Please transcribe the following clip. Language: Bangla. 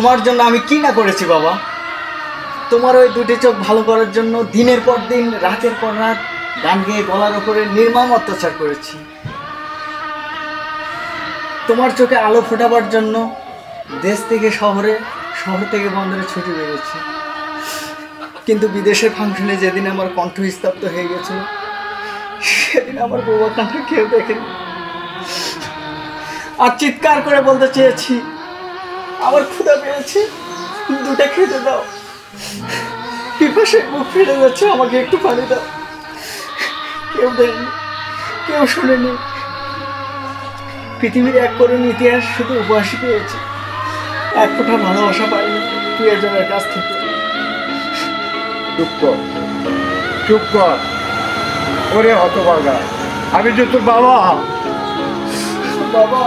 তোমার জন্য আমি কি না করেছি বাবা। তোমার ওই দুটি চোখ ভালো করার জন্য দিনের পর দিন রাতের পর রাত গান গেয়ে গলার ওপরে নির্মম অত্যাচার করেছি। তোমার চোখে আলো ফোটাবার জন্য দেশ থেকে শহরে, শহর থেকে বন্দরে ছুটি বেরিয়েছি। কিন্তু বিদেশের ফাংশনে যেদিন আমার কণ্ঠ স্তব্ধ হয়ে গেছিল, সেদিন আমার বউয়া কান্না কেউ দেখেনি। আর চিৎকার করে বলতে চেয়েছি, আমার ক্ষুধা পেয়েছে, দুটো খেতে দাও, পিপাসায় মুখ ফেটে যাচ্ছে, আমাকে একটু পানি দাও। কেউ দেয়নি, কেউ শুনেনি। পৃথিবীর এক করুণ ইতিহাস শুধু উপহাসই পেয়েছে, এক ফোঁটা ভালোবাসা পাইনি প্রিয়জনের কাছ থেকে। চুপ কর, চুপ কর, ওরে হতভাগা, আমি যে তোর বাবা। বাবা